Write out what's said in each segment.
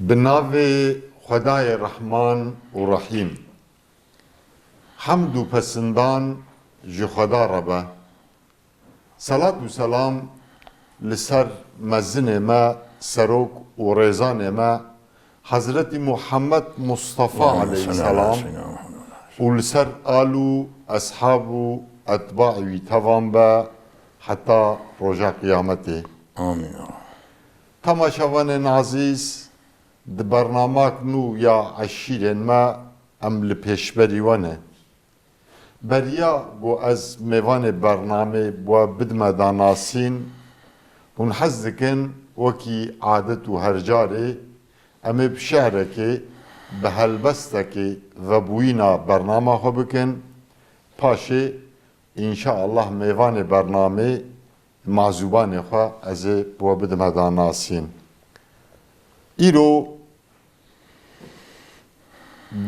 بناوی خدای رحمان و رحیم حمد و پسندان جو خدا ربه صلاة و سلام لسر مزن ما سروک و ریزان ما حضرت محمد مصطفى علیه السلام و لسر آلو اصحاب و اتباعی توان با حتی رجا قیامته آمین. تماشاوان عزیز د برنامه نو یا عشیرن ما ام لپیشبری وانه بریا بو از میوان برنامه بو بدم داناسین بون حزدکن وکی عادت و هرجاره ام بشعره که به هلبسته که و بوینا برنامه خو بکن پاشه انشاءالله میوان برنامه معزوبان خو از بو بدم داناسین ایرو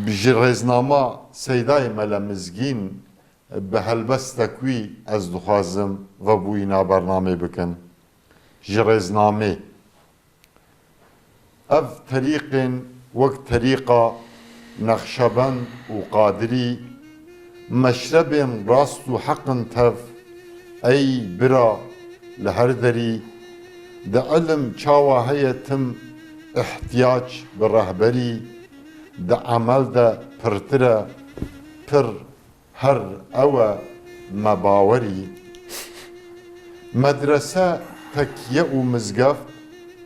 بجرزنامه سیدای ملمزگین به هلبست تکوی از دخوازم و بوینا برنامه بکن جرزنامه اف طریق وقت طریقه نقشبند و قادری مشرب راست و حق تف ای برا لهر دری ده علم چاوا هیتم احتیاج به رهبری ده عمل ده پرتره پر هر او مباوری مدرسه تکیه و مزگف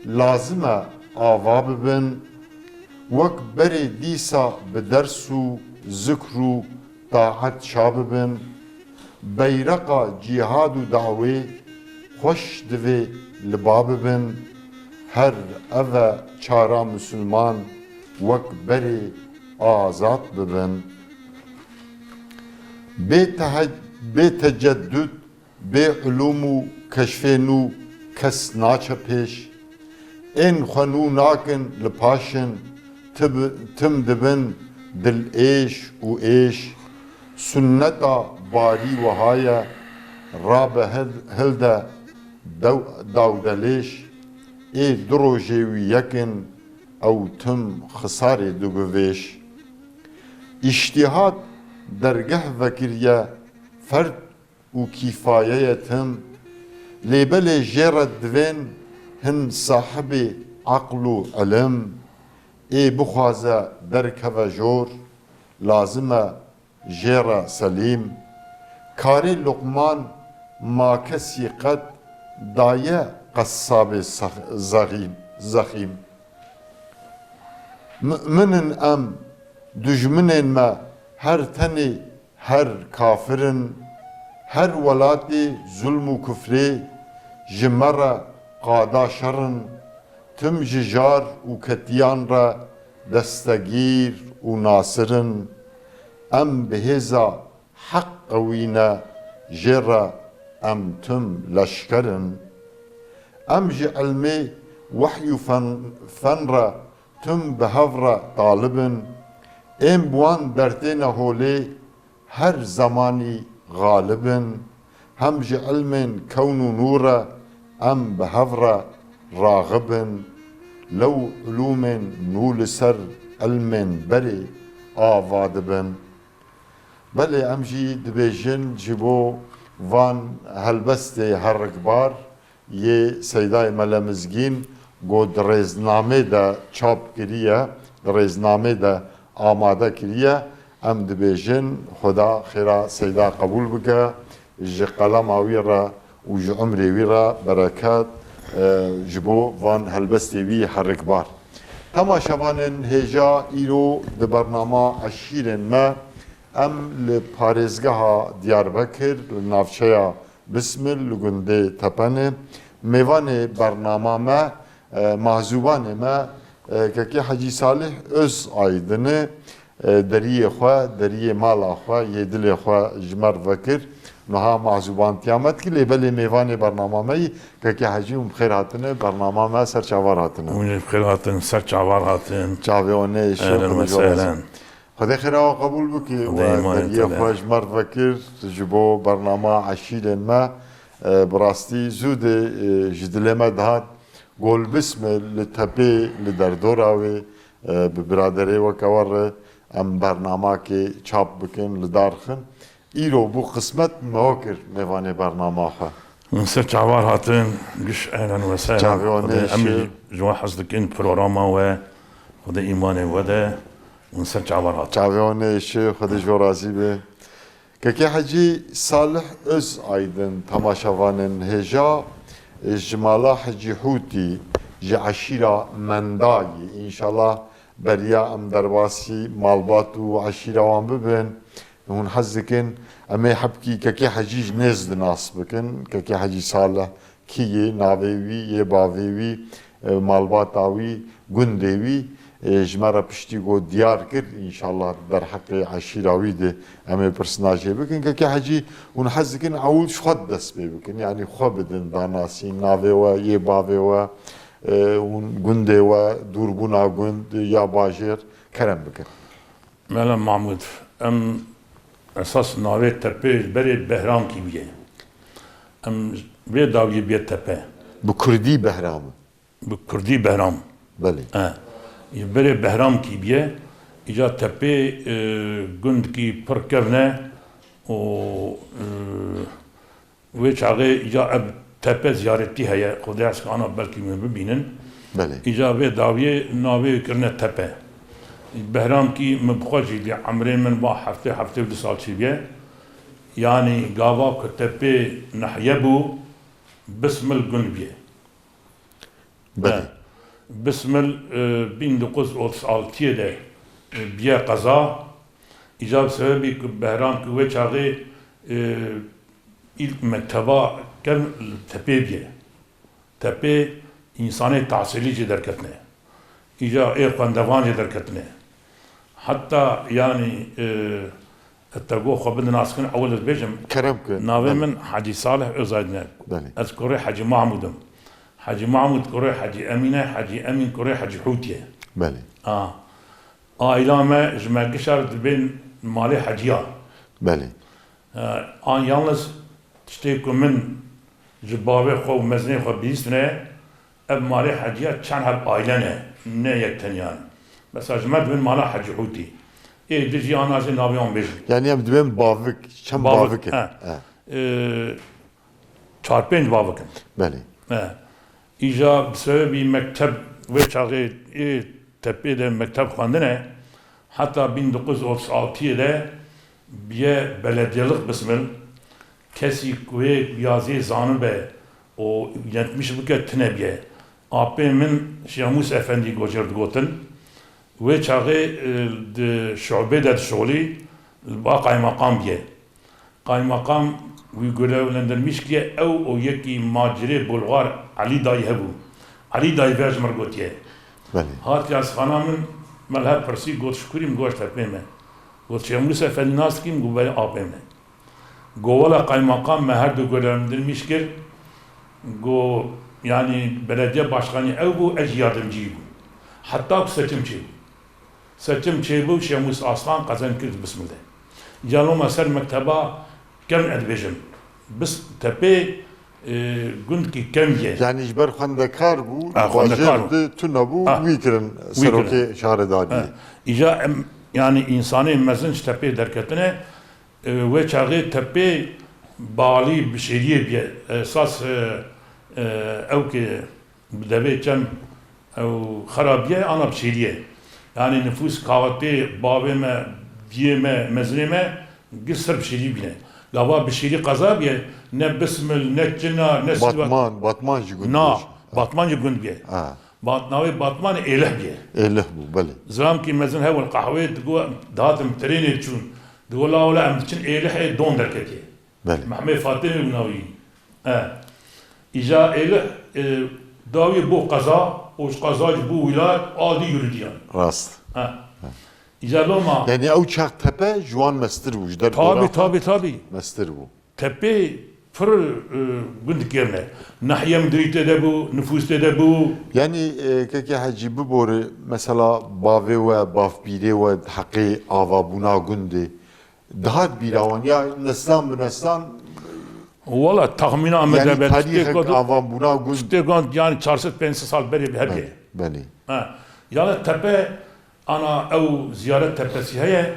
لازمه آوا ببن وک بری دیسا به درس و ذکر و طاعت شاببن بیرقا جهاد و دعوه خوش دوی لباب بن هر اوه چارا مسلمان وک بری آزاد ببن به تجدد به علوم و کشفینو کس ناچه پیش این خنو ناکن لپاشن تم دبن دل ایش و ایش سنتا باری وهایا راب هلده داودلیش ای دروجوی یکن او تم خسار دوگویش اجتهاد درگه وکریه فرد و کفایه تم لیبل جرد دوین هن صاحب عقل و علم ای بخوازه درک و جور لازمه جيرة سليم كاري لقمان ما كسي قد داية قصاب زخيم مؤمن ام دجمن ما هر تني هر كافرن هر ولاتي ظلم و كفري جمرة قادا شرن تم ججار و كتيان را دستگير و ناصرن ام بهزا حق قوينا جرى ام تم لشكرن ام جي علمي وحي فنرا تم بهفرا طالبن ام بوان درتين هولي هر زماني غالبن هم جي علم كون نورا ام بهفرا راغبن لو علوم نول سر علم بري آوادبن بله امجی دبیجن جبو وان هلبست هرگبار یه سیدای ملمزگین گود رزنامه دا چاپ کریه رزنامه دا آماده کریه ام دبیجن خدا خیره سیدا قبول بکه جه قلم آوی را و جه عمری وی را برکات جبو وان هلبست وی هرگبار تماشاوان هجا ایرو د برنامه عشیرن ما ام لپارزگاه دیاربکر لنافچه بسمل لگنده تپنه میوان برنامه ما محضوبان ما که حجی صالح از آیدنه دریه خواه دریه مالا خواه یه دل خواه جمر وکر نها محضوبان تیامت که لیبل میوان برنامه مایی که حجی بخیر هاتنه برنامه ما سر چاوار هاتنه اونجا بخیر هاتن سر چاوار هاتن چاویانه اهلا وسهلا خدا خیره قبول بکی و دریه خوش مرد وکر جبو برنامه عشیل ما براستی زود جدل ما دهات گل بسم لتپی لدردوراوی ببرادری وکوار ام برنامه که چاپ بکن لدارخن ایرو بو قسمت موکر میوانه برنامه ها سر چاوار هاتن گش اهلا وسهلا چاوانه امي جوا حزدكين بروراما و خدا ایمان وده ونسر چاوار هاتن چاوانه شه خود جو راضی به که حجی صالح از ایدن تماشاوانن هجا جمالا حجی حوتی جی عشیرا مندایی انشالله بریا ام درواسی مالبات و عشیرا وان ببین هون حزکن اما حبکی که حجیج نزد ناس بکن که حجی صالح کیه ناویوی یه باویوی مالبات آوی گندوی جمرة پشتی گو دیار کرد انشالله در حق عشیراوی ده اما پرسناجه بکن که حجی اون حزکن اول خود دست بکن یعنی خود بدن داناسی ناوی و یه باوی و اون گنده و دوربونا گند یا باجر کرم بکن مالا محمود ام اساس ناوی تپه بری بهرام کی بیه ام وی داوی بیه تپه bu Kürdi behramı. bu Kürdi Behram Beli. بری بهرام کی بیه ایجا تپه گند کی پر کرنه و چاقه ایجا اب تپه زیارتی هیا خدا از کانا بلکی می ببینن Beli. ایجا و داویه ناوی کرنه تپه بهرام کی مبخوشی دی عمره من با هفته و سال چی بیه یعنی گاوا که تپه نحیه بو بسم الگند بیه Beli. بسم ال 1936 ده بیه قضا ایجاب سببی که بهرام که و چاقه ilk mekteba kem tepe biye. Tepe insanı tahsili derketne. İca xwendevan derketne. Hatta yani اتقو خبن ناسكن اول بيجم Kerem ki. ناوي من حاجي صالح ازايدنا Beli. اذكر حاجي محمودم حاجي محمود كوري حاجي امينه حاجي امين كوري حاجي حوتيه Beli. aileme jmergişar dibin mali haciya Beli. an yalnız işte kumin jibave xo mezne xo bisne ev mali haciya çan hep ailene ne yekten yani mesela jmer dibin mali haci huti dici anazı naviyon bej Yani hem dibem bavik. Çem bavik. çarpınç bavıkın Beli. İca sebebi mektep ve çağı tepede mektep xwendine hatta 1936'da biye belediyelik bismil kesi kuye yazı zanı be o 70 buke tine biye apê min Şamus Efendi gocer digotin ve çağı de şube de şoli ba kaymakam biye kaymakam وی görevlendirmiş ki ev o yeki macire Bulgar Ali dayı hebu. Ali dayı vej mergotiye. Beli. Hat yas xanamın malha persi got şkurim goşt hepeme. Got Şamus Efendi nas kim gubay apeme. Govala kaymakam me her du görevlendirmiş ki go yani belediye başkanı ev bu ec yardımcıyı bu. Hatta seçim çebu. Seçim çebu Şamus Aslan kazan kird bismillah. Jaloma ser mekteba كم ادبجم بس تپه گند کی کم یه Yani jber xwendekar bû, xwendekar bû. de tune bû, wî kirin serokê şaredariyê. İca yani insanı mezin tepe derketine ve çağı tepe bali bir şeyliye bir esas ev ki deve çem ev xarabiye ana bir şeyliye. Yani nüfus kahveti babeme diyeme mezreme bir sır bir şeyliye bile. Gava bir şeyli kaza bir ne bismil ne cina ne Batman jî gund. na Batman gund bir. Batnavi Batman elah bir. Elih bû, belê. زرام کی مزن هول قهوه دگو داتم ترینه چون دگو لا ولا ام چن اله دون درکتی Belê. محمد فاطمه بناوی اجا اله داوی بو قضا او قضا بو ولایت عادی yürüdüyan Rast. اجا لوما Yani ew çak tepe juan mestir bû. Ji der tabi mestir bû. tepe fır gündik yerine nahiye müdüriyete de bu nüfuste de bu Yani keke hacı bibore mesela bavê we bavpîrê we heqê avabûna gundê dihat bîrawan ya neslan bi neslan Valla tahmina Yani medebet. tarihek avam buna gün. Stegan yani 400 sal beri hebe. Beli. Yani tepe ana ev ziyaret tepesi heye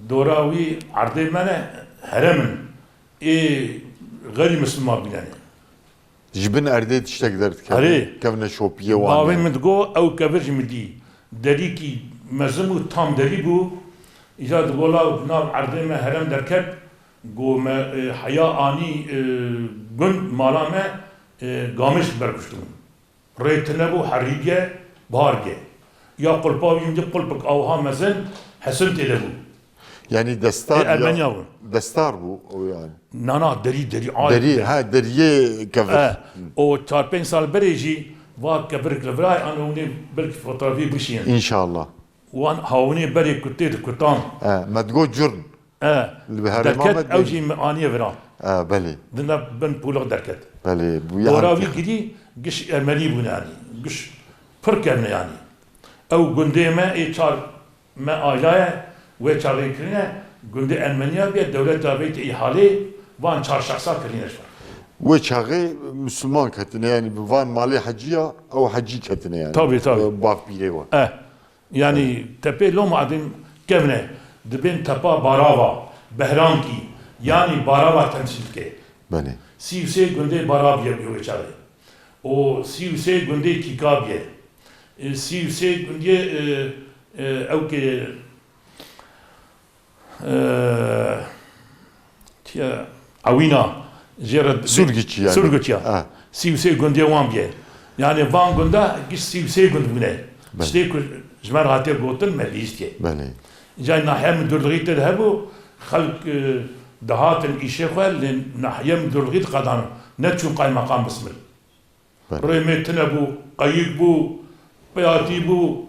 doravi ardı mene heremin gayri Müslüman bileni. Jibin erde tiştek dert Hari. kevne şopiye Bavin wan. min go ev kevirj midi. Dedi ki mezmu tam deri bu. İca digola nav ardı me herem derket go me haya ani gün malame gamiş berkuştum. Reytine bu hariye barge. Ya kulpa yimdi kulpuk avha mezin hasen tele bu. Yani destar Ermenya ya. bu. Destar bu o yani. Nana deri Deri ha deriye kevir. O 4-5 sal bereci va kebirk levray anuni belki fotoğrafı bişiyen. İnşallah. وان هاوني بري كتير كتان مدگو جرن. دركت اوجي انيه فران بله. دنا بن بولغ دركت بله bu وراوي جدي قش ارملي بون يعني قش فركن يعني او غندي ما اي چار ما ايلايا و چاري كرينه غندي ارمنيا بي دولت دابيت احاله وان چار شخصا كرينه ve çağı Müslüman katine yani van mali hacıya o hacı katine yani. Tabii. Bak bile var. يعني تبي لو معدن كمنه دبن تبا باراوا بهران کی يعني باراوا تمثيل के Bale. सीवसे गुंदे बाराबिया भी हो चाहे ओ सीवसे गुंदे की काबिया सीवसे गुंदे او के تيا عوينا جرد Sürgüç yani. سرگچ ya सीवसे गुंदे وان بيه يعني وان गुंदा किस सीवसे गुंद بونه işte جمال هاتي بوتن ماليستي Bale. جاي ناحية من درغيت ذهبوا خلق دهات الإشيخة ناحية من درغيت قدام نتشو قاي مقام بسمل ريمتنا بو قيق بو بياتي بو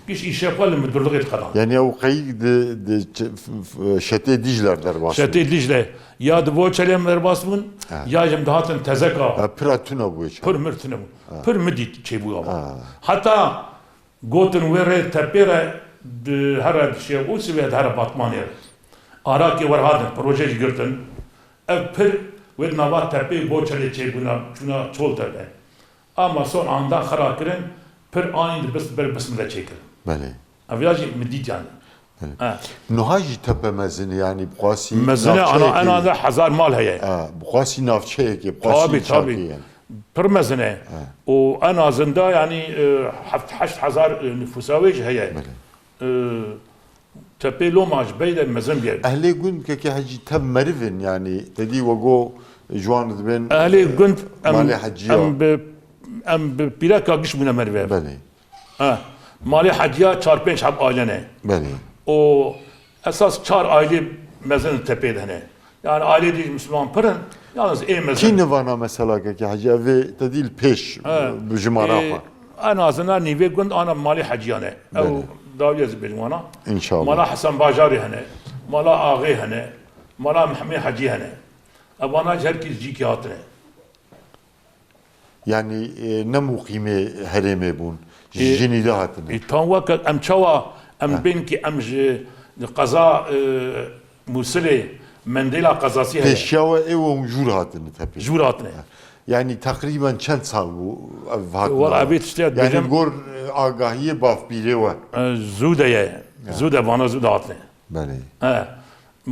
كيش إشيخة من درغيت قدام Yani o kayık de şete dijler der bas. شتي ديجلة يا دبو تشلم درباسمون يا جم دهاتن تزكا Pratuna bu için. پر مرتنا بو پر مدي تشيبو حتى قوتن ويري تبيره هر شيء وسبي هر باتمانير آراكي ورهادن بروجي جرتن پر ود نوا تبي بوچلي چيبونا چونا چول تبه اما son anda خراكرن پر آنين بس بسم الله چيكر Bale. افياجي مديت يعني Nuhaji tepemezini yani buqasi. مزنه انا ده 1000 مال هي Buqasi navçeye ki buqasi tabii. yani. پر مزنه وانا زنده يعني 8000 نفوساوي هي تبي لو ماج بيد مزن بيه Ehli gün ki hacı tem merivin yani dedi ve go juan ben. اهلي كنت مالي حجية. ام بلاكا قش من مرفه Bale. مالي حجيا 4-5 حب ailene Bale. o esas 4 aile mezun tepede hani yani aile değil Müslüman pırın yalnız mezun Ki vana mesela ki hacı ve tedil peş bu jumarafa. en azından nive gund ana mali haciyane ev daviyaz bilmana İnşallah. mala Hasan Bajari hani mala ağay hani mala Mehmet Hacı hani abana herkes ciki hatine Yani ne muqime hereme bun. Jini de hatine. tam vakit em çava em bin ki em qaza Musili Mendela kazası hani Peşya ve ev jur hatine tepe. jur hatine Yani takriben çend sal bu Valla abit işte Yani bizim gor agahiye baf bile var. Zudeye Zude bana Zude hatine Bale.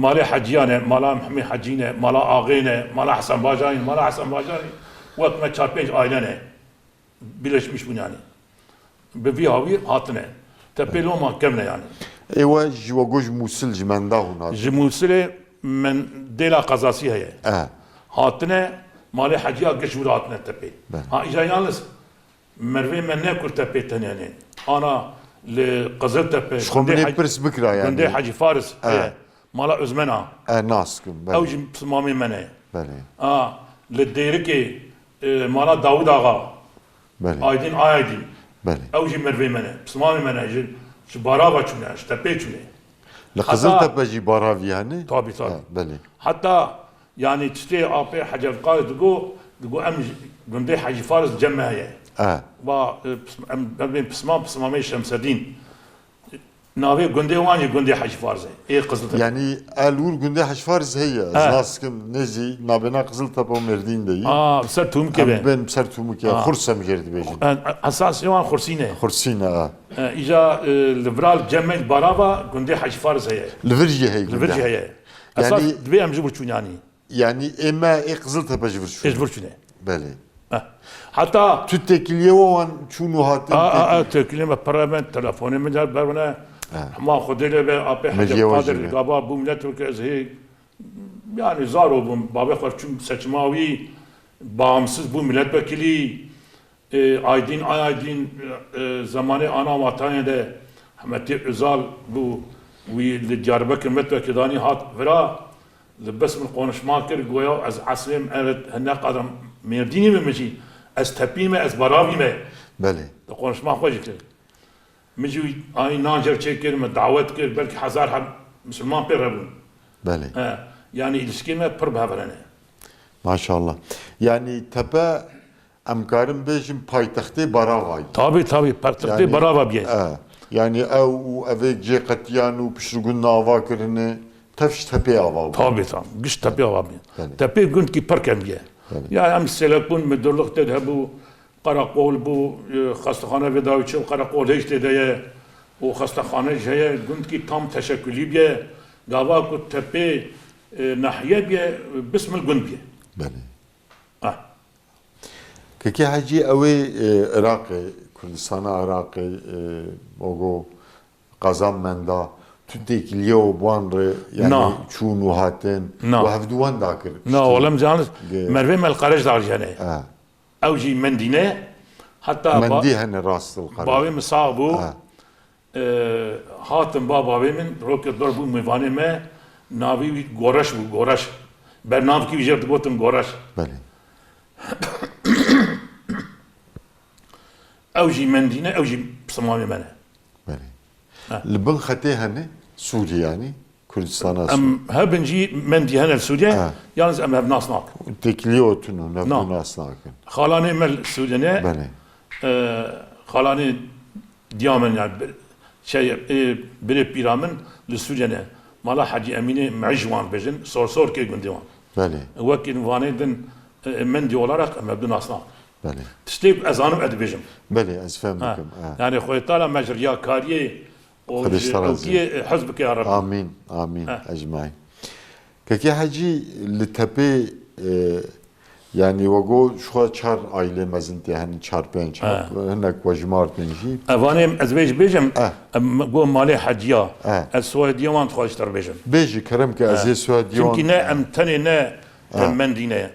مالا حجيانه مالا محمي حجينه مالا آغينه مالا حسن باجاني مالا حسن باجاني وقت ما 4-5 ailene birleşmiş bu yani. Bevi havi hatine. Tepelo mahkemne yani. Ewa jwagoj musil jmenda huna. Jimusile men dela kazası heye. Hatine mali haciya geçvur hatine tepe. Ha ija yalnız Merve men ne kur tepe ten yani. Ana le Kızıl tepe. Şomne pers bikra yani. Gönde Hacı Faris. مالا özmena. Naskım. Evcim pısmami mene. Bale. Le deyri ki mala Davud Ağa. Bale. Aydin Aydin. Bale. Evcim merve mene. Pısmami mene. Şu barava çune. Şu tepe çune. Le Kızıltepe baravi yani. Tabii. Bale. Hatta yani işte apı Hacı Qaid digo em gönde Hacı Faris cemmeye. Ve em pısmami Şemseddin. ناوی گنده وانی گنده حج فارزه ای قزل تپه Yani elur günde haşfariz heye. Naskim nezi nabena Kızıltepe merdin deyi. سر توم که به Ben sertumuk ya kursam gerdi bejin. اساس یوان خورسینه Kursina. ایجا لبرال جمل براوا گنده حج فارز هیه Livirci hey. لبرجی هیه اساس Yani دوی هم جبر چونانی yani ema Kızıltepe jivir şu. اجبر چونه Beli. حتی Tüttekiliye olan çunu hatin. تکلیم پرامن تلفونی من جاب برونه ما خودی به آب حج مجیه قادر واجبه. گابا بوم نتو که از هی yani zar oldum. Baba karşım seçmavi bağımsız bu milletvekili Aydin zamanı ana vatanede Ahmet Özal bu Diyarbakır milletvekilani hat vera bes min konuşma kir goya az aslim evet ne kadar merdini mi meji az tepime az baravi mi Beli. konuşma hoş kir meji ay nacer çekir mi davet kir belki hazar hab Müslüman bir rabun Beli. yani ilişkime pır bhavrane Maşallah. Yani tepe emkarım bejim paytaxtê Baravayê. tabi partikte barava biye Yani ew evê cêqetiyan û piştgûn nava kirine tevş tepê ava. tabi giş tepe ava biye tepe gün ki parkem biye ya em selekun müdürlük de bu karakol bu hastahane vedavi çıl karakol hiç de o hastahane jeye gün ki tam teşekkülü biye gava ku tepe nahiye biye bismil gün biye Beli. Keki hacı evê Iraqê, Kurdistana Iraqê ogo qazan menda tütekiliye o buan re yani çûn û hatin û hevdûwan da kir. na olam canız merve mel qaraj dar jane ew jî mendîne hatta Mendî hene rastıl qaraj. bavê min sağ bû hatim bavê min roket dor bû mêvanê me navî wî goreş bû goreş bernavkî jê digotin goreş Beli. ew jî mendîne ew jî Müslümanê me ne Beli. Li bil xetê hene Sûriye yani Kurdistana em hebin jî mendî hene li Sûriye yalnız em hev nas nakin tekiliye otun û nevdûn asnakin. xalanê me li Sûriye Beli. xalanê diya min yani şey birê pîra min li Sûriye mala Hacı Emînê meîj wan bêjin sor kê gundê wan Beli. wekî wanê din mendî olarak em hebdûn nas nakin Beli. tiştê ez anim edibêjim Beli ez fehm dikim. yani xwêtala me ji riyakariyê û ji ewkiyê hez bike ya Rabbi Amin. Amin. Ecmaîn. Keki hacı li tepê yani wego şu çar aile mezin diye hani çar pênc hinek wejmar jî. Evanê ez vê ji bêjim got malê heciya ez Swêdiya wan dixwazî bêjim Bêjî kerem ki ez ê Swêdiyan. çünkü ne em tenê ne mendîne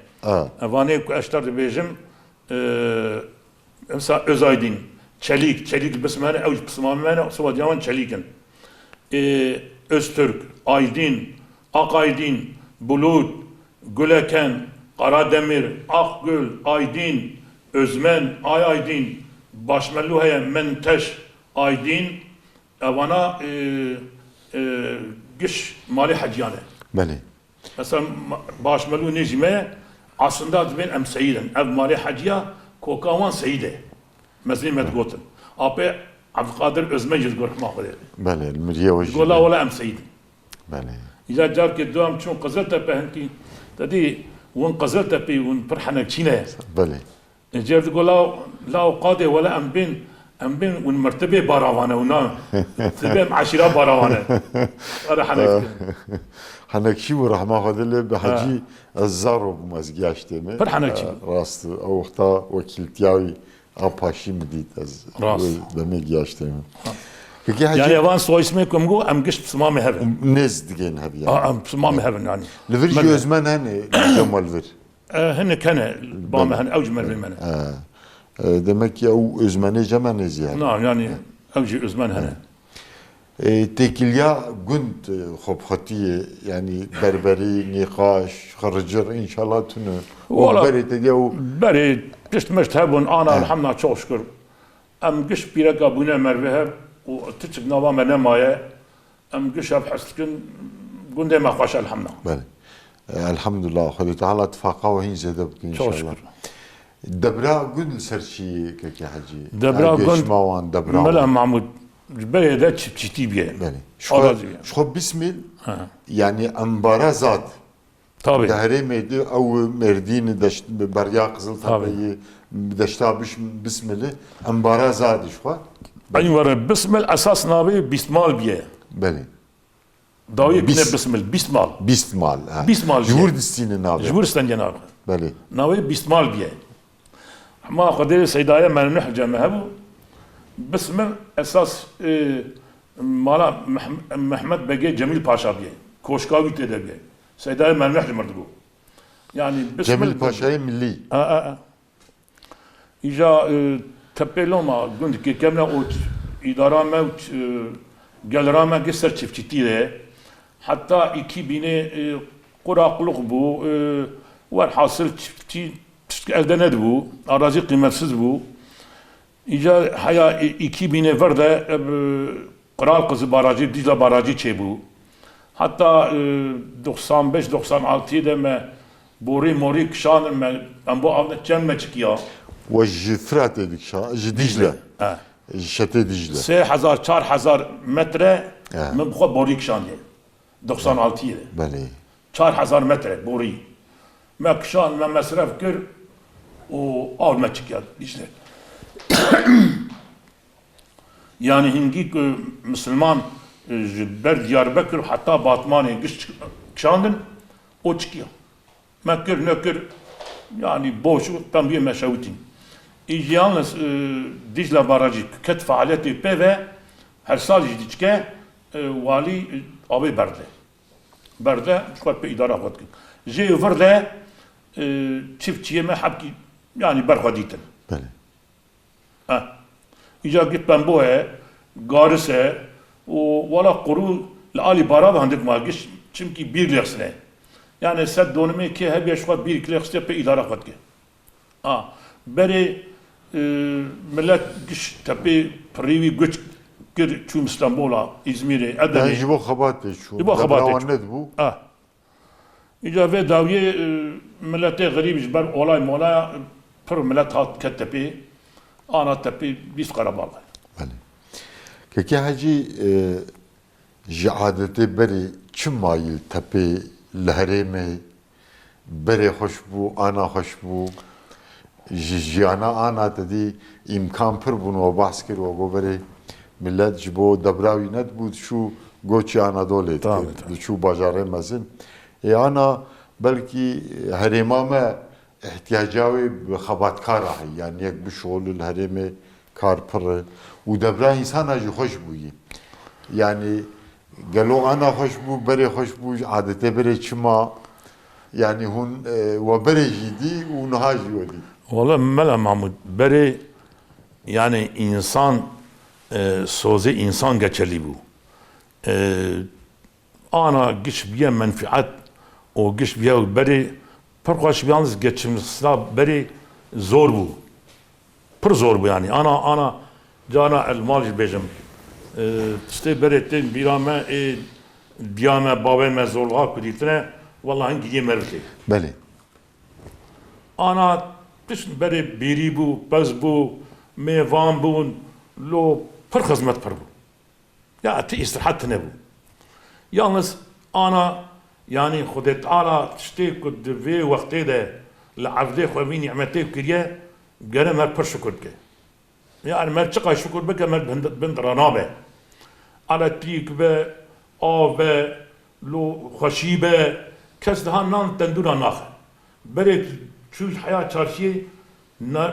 evanê ku ez tar dibêjim mesela Özaydin çelik bismane ew bismane Swêdiya wan çelîkin Öztürk Aydin Akaydin Bulut Güleken Karademir Akgül Aydin Özmen Aydin Başmellu heye Menteş Aydin evana giş mali haciyane Beli. mesela Başmellu necime aslında ben em seyidin ev mali haciya kokavan seyide mezlimet gotin apê Abdülkadir Özmen jiz gorhma xwedê Beli. Miriye wejî. gola wala em seyidin Beli. İza car ki duam çun Qızıltepe henki dedi ون Qızıltepe ون pir henekçîne Beli. جاب تقول لا قاضي ولا ام بين والمرتبه براوانه ونا تبين عشيره براوانه هذا حنك Hanekşi ve rahma khadile bi hacı Azzaro bu mazgiyaştı mı? Bir hanekşi. Rastı. O vakta vekiltiyavi apaşi mi dit az. Demek yaştı mı? Peki hacı. Yani van soy ismi kumgu am gish psmami heaven. Nez digen hab yani. Am psmami heaven yani. Lvirji özmen hani Cemal Vir. هن كان بام هن اوج من المنى demek ki o özmeni cemenez yani. نعم يعني اوجي özmen هنا tekilya günd khobkhatiye yani berberi nikaş kharcır inşallah tünü. O beri tediye o بري جشت مشتهبون انا الحمد لله çok şükür ام gish biraka buna merve و تشك نظام نمايه ام gish hab haskin günde ma khoş elhamdülillah. Beli. Elhamdülillah. Hadi Teala itfaqa ve hin zede inşallah. Çok şükür. Debra gün serşi keki hacı. دبرا كنت ماوان دبرا. ملا محمود Bere de çiftçi bir. بله Arazi. شو بسمل Ha. يعني انبارا زاد Tabii. دهري ميدي او مردين دشت بريا قزل طبعا. تبعي دشتابش بسمله انبارا زاد شو Aynı var. Bismil esas navi bismal bir. بله Davi Bis- kine bismil. Bismal. بيستمال بيستمال. جور دستين نابي Jvuristan cenabı. بله Navi bismal bir. Ama kaderi seydaya mennuh cemehebu. Bismil esas mala Mehmet Bege Cemil Paşa bir. Koşkavi tede bir. Seydaya mennuh cemerdi bu. Yani جميل باشاي ملي İja tepeloma gund ki kemle o idara mevt gelrama geser çiftçiliğe hatta 2000'e kuraklık bu var hasıl çiftçi elde ne bu arazi kıymetsiz bu İca haya 2000'e var da Kral Kızı Barajı Dicle Barajı çe bu hatta 95-96'da me Bori mori kşanır me bu avda çemme çıkıyor وجفرات هذيك شا جديجله Ha. شتى دجله 3000-4000 metre Ha. من بخوا بوری کشان دی 96 دی بله 4000 metre boru ما kşan ما مصرف kır o alma çıkıyor işte yani hingi Müslüman ber Diyarbakır hatta Batman'e kşandın o çıkıyor mekir nökür yani boşu tam bir meşavitin yalnız Dicle Barajı ket faaliyeti pe ve her sal jidike vali abi berde şuat pe idara xwed kin jê verde çiftçiye me hebkî yani berxwedîtin بله îca git ben bu he garise o wala quru li alî bara handik ma giş çimkî bir lexsine yani sed donimê kê hebe şuat bir lexste pe idara xwed ke berê millet giş tepê pirî göç kir çûm İstanbul'a İzmir'e يعني Edirne'ye جبو خباتي شو يبغى خباتي. ند بو İca ve daviye millete garip jber olay molaya pır millet hat kettepi ana tepi biz Karabağ. بله كي حاجي جعادتي بري چم مايل تبي لهريمي بري خوشبو انا خوشبو جيانا انا تدي امكان پر بونو بحث كرو و بري ملت جبو دبراوي ند بود شو گوچي انا دولت Tabii. شو باجاره مزن انا بلكي هريمامه احتياجاوي بخباتكار هي يعني يك بشغل الهريمه كار پر ودبرا انسان اجي خوش بوي يعني قالوا انا خوش بو بري خوش بو عادته بري چما يعني هون وبري جدي ونهاجي ودي Valla Mela Mahmud beri yani insan sözü insan geçerli bu. Ana giş biye menfaat o giş biye beri perkaç yalnız geçimsizler beri zor bu. Pır zor bu yani. Ana cana elmal bejim. İşte beretin birame diyame babeme zorluğa kuditine vallahi giye mervte. بله Ana tişn beri biri bu, pez bu, mevan bu, lo pır hizmet pır bu. Ya ti istirahat ne bu. Yalnız ana yani Xudet Teala tiştê ku di vê wextê de li evdê xwe vî nimetê kiriye gere mer pir şukur bike. Yani mer çiqa şukur bike mer bin ranabe. Elektrik be, av be, lo xweşî be, kes daha nan tendura naxe. Berê çû heya çarşiyê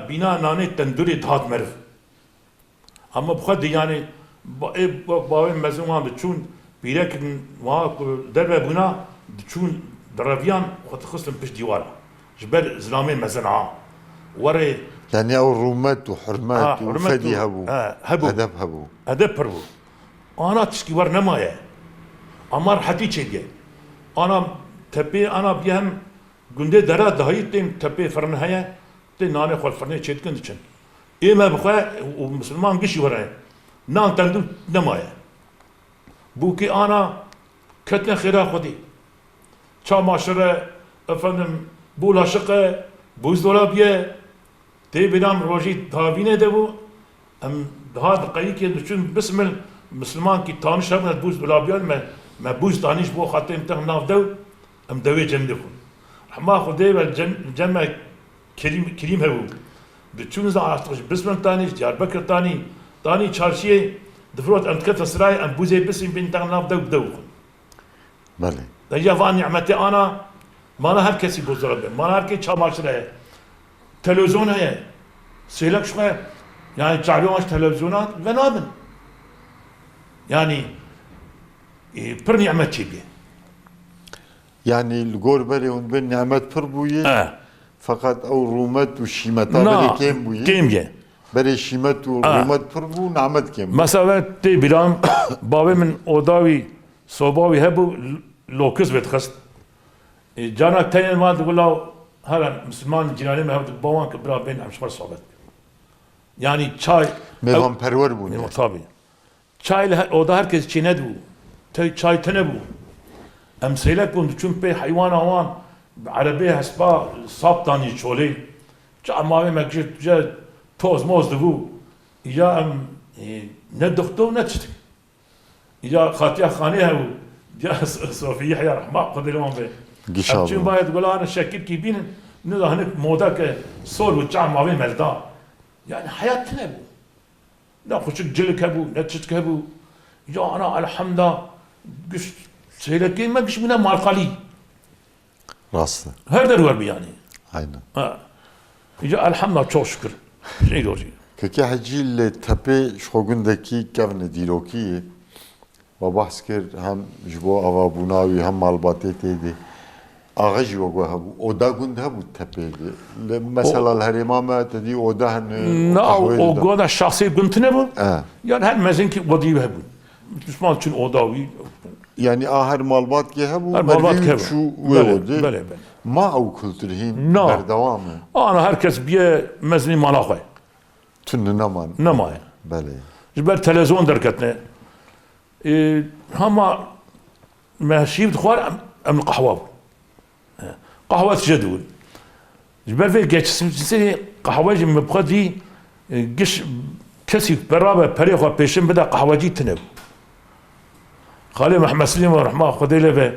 bîna nanê tendurê dihat meriv. Ama bu xwe yani bavê mezin wan diçûn pîrekin wa ku derve bûna diçûn diraviyan xwe dixistin pişt dîwara. Ji ber zilamê mezin ha. Werê يعني او رومات وحرمات حرمت وفدي و- هبو هبو. ادب هبو edep pir bû. Ana tişkî wer nemaye. Ama rahetî çêdiye. Ana tepê ana biye hem gundê dera dahî tên tepê firin heye tê nanê xwe firinê çêdikin diçin. Ême bixwe û Müslüman gişî were nan tendur nemaye. Bûkê ana ketine xêra Xwedê. Çamaşire efendim bû laşiqe buzdolabye tê bêdam rojî davînê de bû em daha dikayı ki düşün bismil Müslüman ki tanış hem buz bulabiyan me buz tanış bu hatem tem navdev em devi cendikun. Ama Xudey ve cemme kerim hevu. Düşün za artık bismil tanış Diyarbakır tani çarşıya difrot emtket esray em buze bisim bin tem navdev devkun. Bale. Deja van nimeti ana mana herkesi bozdurabilir. Mana herkes çamaşır televizyon هي سيلك شوية يعني تعلموا تلفزيونات ونابن يعني پر نعمت çiğ. Yani gorberi un ben nimet pır buye. Fakat o rumet ve şimeta beri kem buye. Kem ye. Beri şimet ve rumet pır bu nimet kem. Mesela te bilam babamın odavi sobavi hebu lokuz betxast. Canak tenin madde gula hala Müslüman cinane mi hebu bavan ki bra ben amşmar sohbet. Yani çay Mevan perver bu. Tabii. Çay oda herkes çiğnedi bu. Çay tene bu. Emselek bunu çünkü hayvan avan Arabi hasba saptani çoli. Çay mavi mekşit toz moz bu. Ya ne doktor ne çıktı. Ya Fatiha Khani bu. Ya Sofiye ya rahma kudilman be. Gişal. Çünkü bayat gula ana şekil ki bin ne da hani moda ke sol bu çay mavi melda. Yani hayat ne bu? Ne küçük cilik bu, ne çıtkı bu. Ya ana elhamda güç seyrek mi güç mine markali. Rastlı. Her der var bir yani. Aynen. Ha. Ya elhamda çok şükür. Şey doğru. Kaki hacil tepe şogundaki kevne diloki ve bahs kir hem jbo ava bunavi hem malbatı teydi. Ağaç yok bu. Oda gund bu tepeydi. Mesela her imama dedi oda hani. Ne o goda şahsi güntüne bu? Ha. Yani her mezin ki vadiyi bu. Müslüman için odavi. Yani her malbat ki bu. Her malbat ki bu. Şu ve oldu. Böyle. Ma o kültürhin No. berdevamı. Ana herkes bir mezni malakay. Tünü naman. Ne maya. Bele. Jiber televizyon derketne. Ama meşib dixwar em qahwa. Qahwa tjedul. Jiber ve geçsin qahwacı mebxadi giş kesi beraber perixwa peşin beda qahwacı tnev. Xali Mehmet Selim ve rahma Xudeyla ve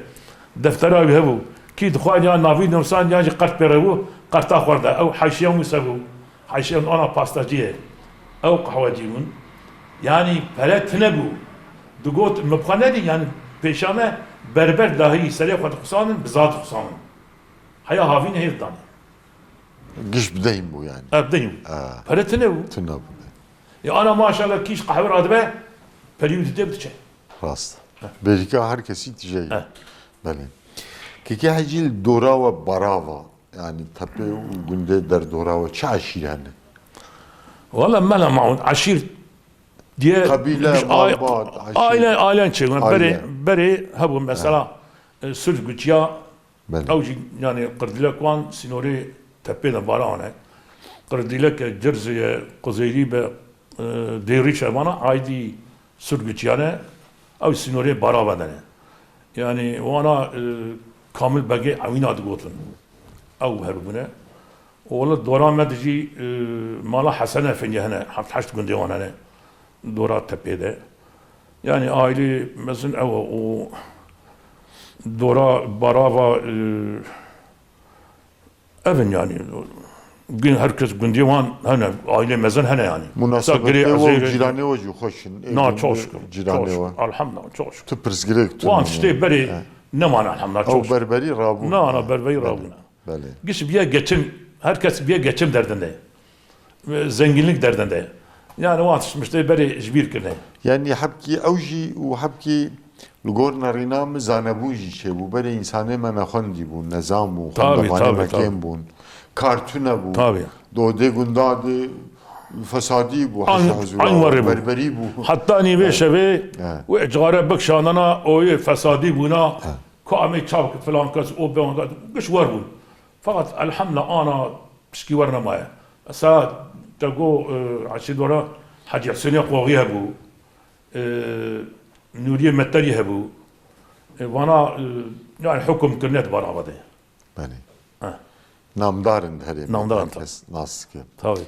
deftera bi hebu ki dixwar ya navi nefsan ya qart perevu qarta xwarda ew haşiyan musabu haşiyan ana pastacıye ew qahwacıyın yani pelet ne bu dugot mebxane yani peşame berber dahi seri xwat xusanın bizat xusanın haya havin hevdan Giş bideyim bu yani. abdeyim pelet ne bu Tünü bu. ya ana maşallah kiş kahve radbe periyut debtçe Rast. Belki herkesi tijey. Bele. Kiki hacil dora ve barava. Yani tepe günde der dora ve çaşir yani. valla mela maun aşir diye Kabile, malbat, aşir. ailen çıkıyor. Aile. Beri bu mesela sürç güçya Bele. او يعني قرديلك وان سينوري تبينا بارانا قرديلك جرزي قزيري ب ديري شبانا عادي سرقت يعني او سينوري بارا بدنا يعني وانا كامل بقي عوينات قوتن او هربنا والله دوران ما تجي مالا حسنه في هنا حشت قندي وانا دورات تبيده يعني aile مثلا او Dora barava evin yani gün herkes gündivan hani aile mezen hani yani. Münasebette o cirane o ju hoşun. Na çok şükür. Cirane o. Elhamdülillah çok şükür. Tıpırs gerek. Wan işte beri ne mana elhamdülillah çok O şükür. berberi rabu. Ne ana berberi rabuna. Bele. Giş bir geçim herkes bir geçim derdinde. Zenginlik derdinde. Yani o işte beri jbir kirne. Yani habki evji ve habki لگور نرینام زانبوجی چه بو برای انسانه من خوندی بون نظام بون خندوانه مکم بون کارتونه بون دوده گنداده فسادی بو حشا بربری بو حتی نیوه شوه و اجغاره بکشانانا اوی فسادی بونا که امی چاوک فلان کس او بیان کس گش ور بون فقط الحمدلله آنا بشکی ور نمایه اصلا تلقو عشی دورا حاجی حسینی قوغیه بو نورية متري هبو وانا يعني حكم كنت برابده بله نامدارن هري نامدارن ناس كي tabii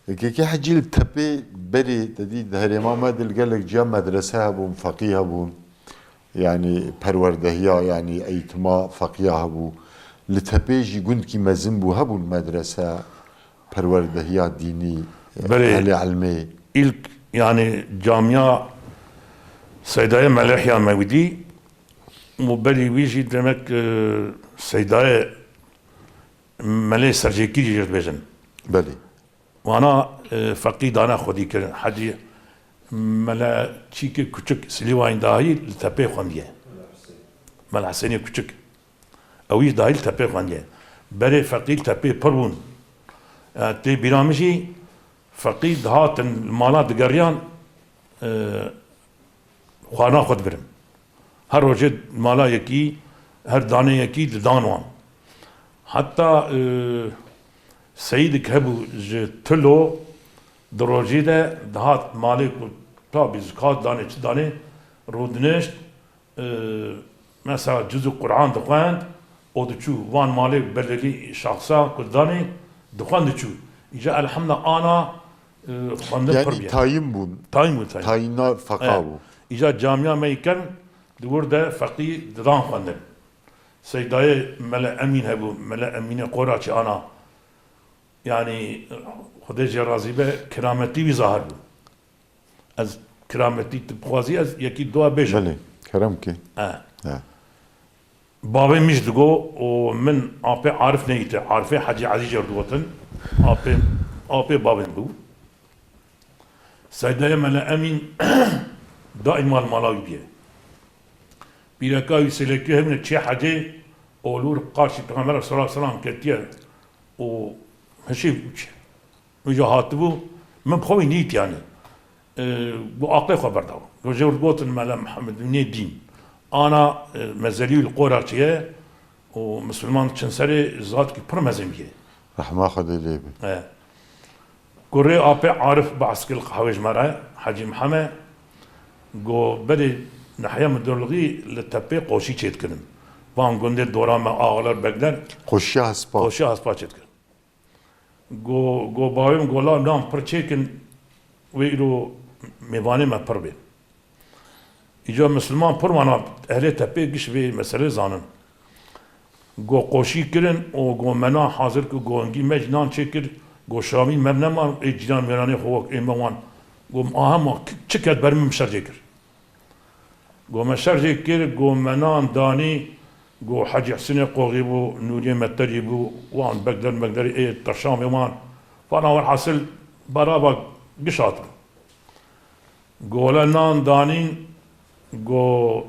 Ki hacil tepe beri dedi herima medil gelek ciha medrese habun, fakih habun. Yani perverdehiya yani eğitima fakih habu. Li tepe jî gund ki mezin bu habun medrese perverdehiya dini, Beri- ehli ilmi. İlk yani camia Seyda'ya Melihya Mevdi Mubeli Viji demek Seyda'ya Melih Serceki diyeceğiz bizim. Beli. Vana fakir dana khudi kirin. Hadi mela çiki küçük Silivay'ın dahil tepe khandiye. Mela Hüseyin'e küçük. Aviş dahil tepe khandiye. Beri fakir tepe pırvun. Te biramiji fakir dahatın mala digaryan خوانا خود برم هر روزه مالا یکی هر دانه یکی دانوان حتی سید که بو تلو دروجی ده دهات مالی کو تا بیزکات دانه چه دانه رودنشت مثلا جزء قرآن دخواند او دچو وان مالی بلدی شخصا کدانی دخواند دچو ایجا الحمد آنا خواندن پر Yani بیه tayin bun. تایم بود تایم Tayinna faka bu. İca camia meyken burada fakir didan khandim. Seyda'yı mele emin hebu, mele emine koraçı ana. Yani Hudeci razibe kerameti bir zahar bu. Az kerameti tıpkızi az yeki dua beşer. Beli. Kerem ki. Ha. Ha. Babı mişdigo o min ape arif neydi? Arife Hacı Aziz Erdoğan'ın ape babın bu. Seyda'yı mele emin daima المالاوي بيه بيركاوي سلكيه من تشي حاجه اولور قارشي پیغمبر صلی الله علیه و سلم کتیه و هشی بچه وجهاتبو من بخوي نيت يعني بو عقلي خبر داو وجور قوتن مالا محمد بن الدين انا مزالي القراتيه ومسلمان چنسري ذات کی پر مزم بيه Rahma khadeli bi. قري ابي عارف بعسكر القهوج مرة حاجي محمد گو بری نحیا مدرلغی لطپی قوشی چید کنم وان گنده دوران ما آغلار بگدر Koşya haspa. قوشی هسپا چید کنم گو باویم گولا نام پر چیکن وی رو میوانی ما پر بی ایجا مسلمان پر وانا اهل تپی گش وی مسئله زانن گو قوشی کرن و گو منا حاضر که گو انگی مجنان چیکر گو شامی مبنمان ایجنان میرانی خوک ایمان گو آهم چکت برمیم شرجه کر گو مشرجه کر گو منان دانی گو حج حسین قوغی بو نوری متری بو وان بقدر ای ترشام یمان فانا والحاصل برابا قشات گو لنان دانی گو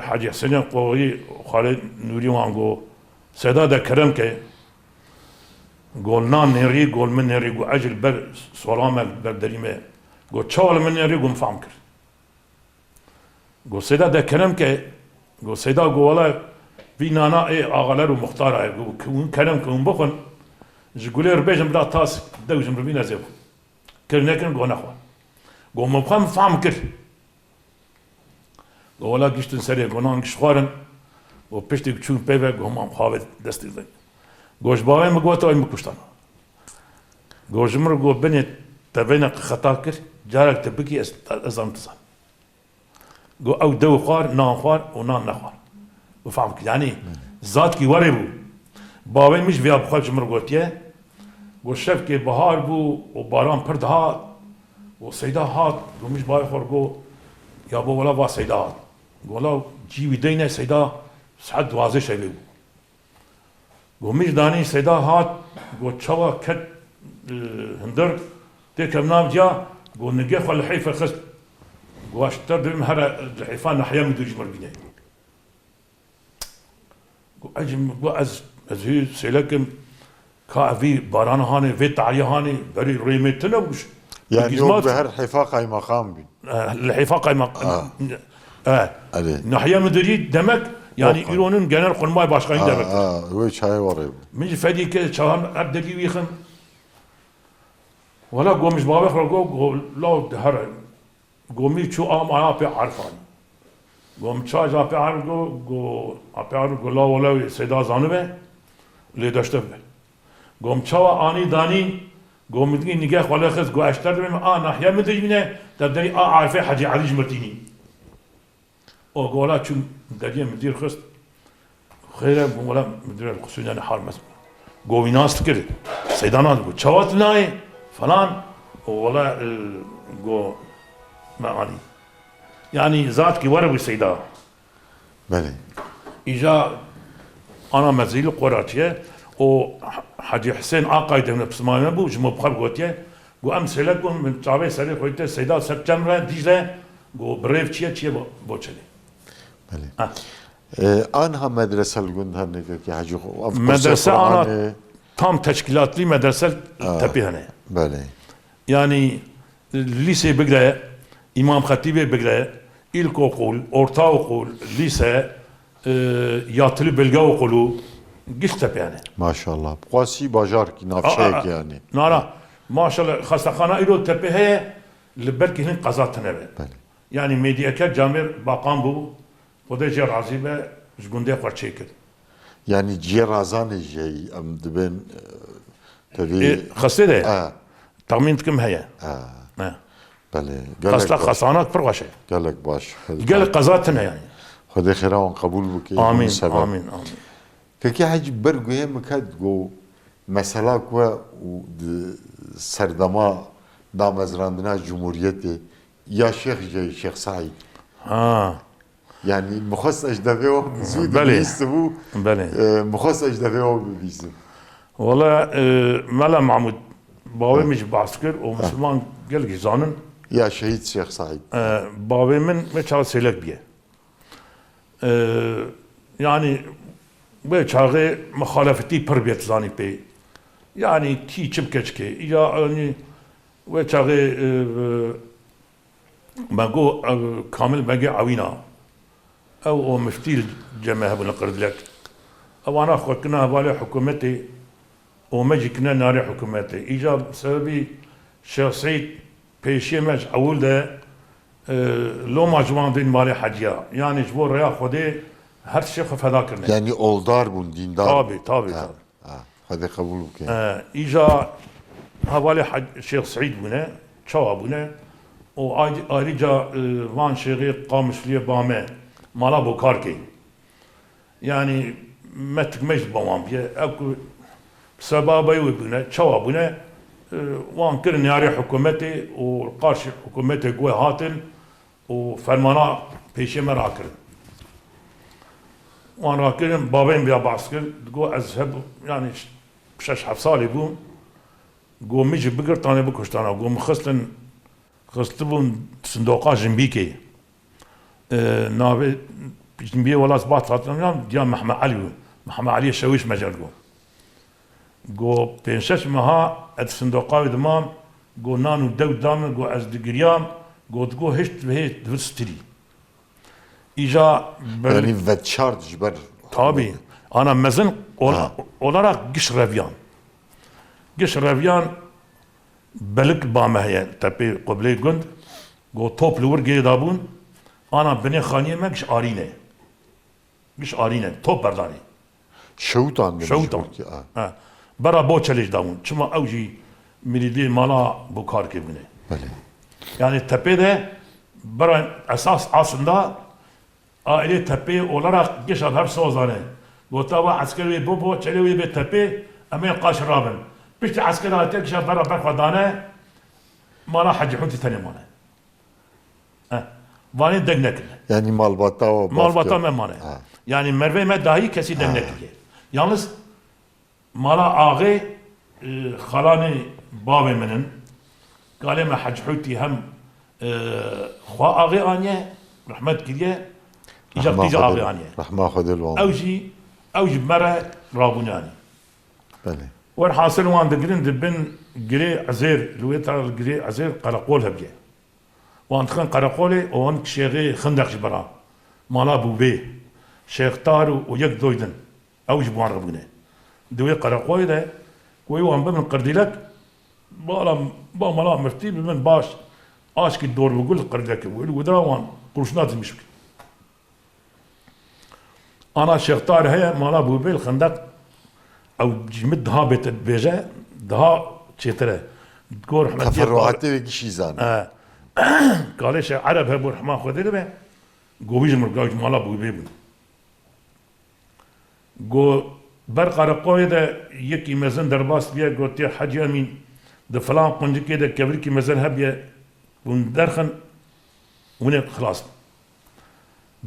حج حسین قوغی خالد نوری وان گو سدا دا کرم که گول نان نری گول من نری گو اجل بر سلام بر دریمه گو چال من نری گو مفهم کرد گو سیدا ده کرم که گو سیدا گو والا وی نانا ای آغالر و مختار ای گو کون کرم کون بخون جگولی ربیجم بلا تاس دوجم ربی نزیب کرنه کرن گو نخوان گو مفهم فهم کرد گو والا گشتن سری گو نان گشخوارن و پشتی چون پیوه گو هم خواهد دستی زن گوش باوی مگو تو این مکشتن گوش مر گو بنی تبین خطا کر جارک تبکی ازام تزان گو او دو خوار نان خوار و نان نخوار و فهم کر یعنی ذات کی وری بو باوی مش ویا بخوال جمر گوتیه گو شف که بهار بو و باران پرد هات و سیدا هات گو مش باوی خور گو یا بو ولا با سیدا هات گو لا جیوی دینه سیدا ساعت 12 شبه بو گو میش دانی سیدا هات گو چوا کت هندر تکم نام جا گو نگه خال حیف خست گو اشتر درم هر حیفان نحیا میدوج مربینه گو اجم گو از هی سیلکم که وی باران هانی وی تعیه هانی بری ریمیت نبوش Yani yok be her hifa kaymakam bin. الحفاظ قائمة Ali. نحيا مديرية demek yani Yok. İran'ın genel kurmay başkanı demek. Ve çay var ya. من فدي كده شهر أبدلي ويخم ولا قومش بابا خلق قو لا دهر قومي شو أم أنا بعرفان قوم شاج أبي عارف قو أبي عارف قو لا ولا سيدا زانبه اللي دشته به قوم شوا أني داني قوم مدقين نجاح ولا خذ قو اشتر من ناحيه مدرينه تبدأ عارفه حاجه علي جمرتيني او قولا شو قاعدين مدير خست خير ولا مدير القصون يعني حال مثلا قوي ناس فكر سيدانات قو شوات ناي فلان ولا قو ما علي يعني ذات كي ورا بالسيدا بله اجا انا مزيل قراتيه و حاجي حسين عقايد من بسمانه بو جمو بخل قوتيه قو امس لكم من تعبي سري خويته سيدا سبتمبر ديجله قو بريف تشي بوچلي بله آنها مدرسه الگند هنگه که حاجی خو مدرسه انا tam teşkilatlı medrese tepihane. بله Yani lise bigre, İmam Hatibi bigre, ilkokul, ortaokul, lise, yatılı belge okulu, giş tepihane. maşallah قاسی باجار کی نافشه کی yani Nara, maşallah hastakhana ilo tepiheye, belki kazatına be. بله Yani medyaker camir bakan bu, o da razı be, zgunde parçayı yani cirazan جی ام دبن تبی خسته ده. آه Tahmin kim heye. بله Hasta hasanat per vaşe. گلک باش Gel kazatına yani. خدا خیران قبول بکی Amin, سبب amin, amin. که حاجی برگوی مکد گو مثلا کو سردما دامزراندنا جمهوریتی یا شیخ جی شیخ سعید Ha, yani مخص اجدوی او زود بله. بیست بو bele. مخص اجدوی او بیست Valla Mela Mahmud babamız baskır, o Müslüman gel gizanın, یا شهید شیخ سعید babamın ve çağı selek biye. Yani ve çağı muhalefeti perbiyet zani pe. Yani ki çip geçke. Ya yani ve çağı بقو كامل بقى عوينا او مفتي الجماعه بنقرد لك او انا كنا بالي حكومتي ومجي كنا ناري حكومتي ايجاب سببي شيخ سعيد بيشي مج اول ده لو ما جوان دين مالي حاجيا يعني جبور ريا خدي هر شيء فدا كرنا yani oldar bun dindar طابي خدا قبول بکی ايجا حوالي حج شيخ سعيد بنا شوا بنا وأيرجع وان شيخي قامشلية بامه مالا بوكاركي يعني ما تكمش بوام بيه اكو سبابي وبنا شوا بنا وان كرن ياري حكومتي وقارش حكومتي قوي هاتن وفرمانا بيشي مراكر وان راكرن بابين بيا باسكر قو اذهب يعني بشاش حفصالي بوم قو ميجي بقر تاني بكشتانا قو مخصلن خستبون صندوقا جنبيكي نابي جنبيه ولا صباط خاطرنا ديا محمد علي الشويش مجال قو بينشش مها اد صندوقا دمام قو نانو دو دام قو از دقريام قو هشت بهي دفستري اجا yani vetçar jber tabi ana mezin olarak giş revyan بلك بامهية تبي قبلي جند جو توب لور جي دابون أنا بني خانية ما قش آرينة توب برداني şevtan شوطان برا بوچلج دابون شما أوجي مليدي مالا بوكار كبني بله يعني تبي ده برا أساس aslında aile tepe olarak قش هر سوزانه قوتوا عسكري بوبو چلوي بتبي أمين قاش رابن بيشتي عسكري تكشف برا بخدانه ما راح حج حوتي ثاني مانا واني دقنك yani malbata o مال بطل ما مانا يعني مروي ما داهي كسي دقنك yalnız مالا آغي خلاني بابي منن قال ما حج حوتي هم خوا آغي آنية رحمت كليه إجاب تيجا آغي آنية رحمه خد الوان أوجي مرة رابوناني بله والحاصل وان دقرين دبن قري عزير لويتر قري عزير قرقول هبيه وان خن قرقولي وان شيخي خندق جبرا مالا بوبي شيخ تارو ويك دويدن او جبوان ربنا دوي قرقولي ده كوي وان بمن قرديلك با مالا مرتي بمن باش اشكي الدور بقول قرديلك ودرا وان قرشنات المشكل انا شيخ تار هي مالا بوبي الخندق او جمد دها بيت بيجا دها چتره گور رحمتی تفرعاتي وكشي زان قالش عرب هبو رحمه خود ده به گویج مرگاج مالا بو ببین گو بر قرقوی ده یکی مزن درباست بیا گوتی حاجی امین ده فلان قنجکی ده کبری کی مزن هبیه بون درخن ونه خلاص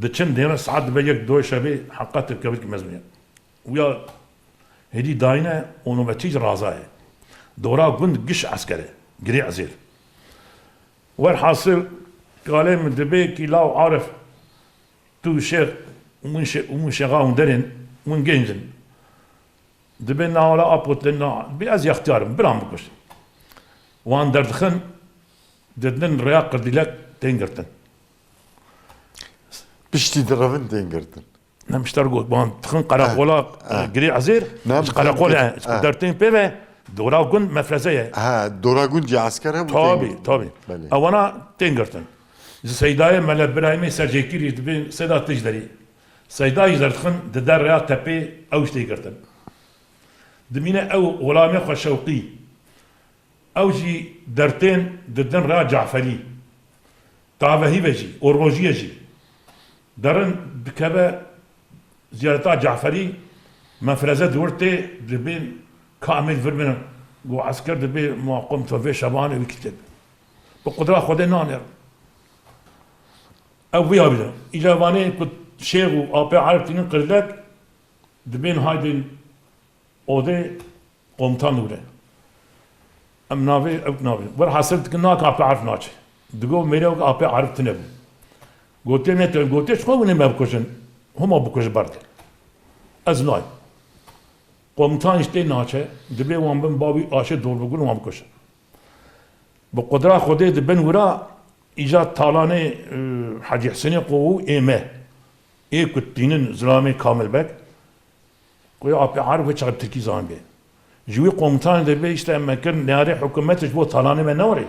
ده چند دیمه ساعت به یک دو شبه حقیقت کبری کی مزنیه ویا هدی داینه اونو بچیج رازایه دورا گند گش عسکره گری عزیر والحاصل قال من دبي كي لاو عارف تو شيخ ومن شغاهم درن ومن جنزن دبي ناولا ابوت لنا بأز يختارم برام بكش وان دردخن ددن رياق قرديلك تنقرتن بشتي درفن تنقرتن نمشتر قول بان تخن قراقولا قري عزير نعم قراقولا درتين بيبه دورا قن مفرزيه ها دوراغون جي عسكره طبي اوانا تنقرتن سيداي مال ابراهيمي سرجيكيري دبين سيدا تجدري سيدا يزرخن ددار ريا تبي اوش تيقرتن دمينا او غلامي خو شوقي او جي درتين ددن ريا جعفري طاوهي بجي اوروجي جي درن بكبه زيارتا جعفري مفرزه دورتي دبين كامل فرمنا جو عسكر دبي ما قمت في شباني وكتب بقدرة خدي نانر او ويا بدا اجاباني كنت شيخ وابي عرفتين قردك دبين هايدي اودي قمتان ولا ام نافي او نافي ور حصلت كنا ابي عرف ناتش دقو ميرو ابي عرفت نبي قلت له قلت شو من ما بكوشن هم بكوش برد ازناي قمتان işte naçe dibe wan bin babi aşe dol bugün wan koş bu qudra xode de ben wura ijat talane Hacı Hüseyin'i qovu eme kutinin zlami kamil bek koy api arif çar Türkiye zambe jwi komutan de be işte mekan nare hükümet bu talane me nori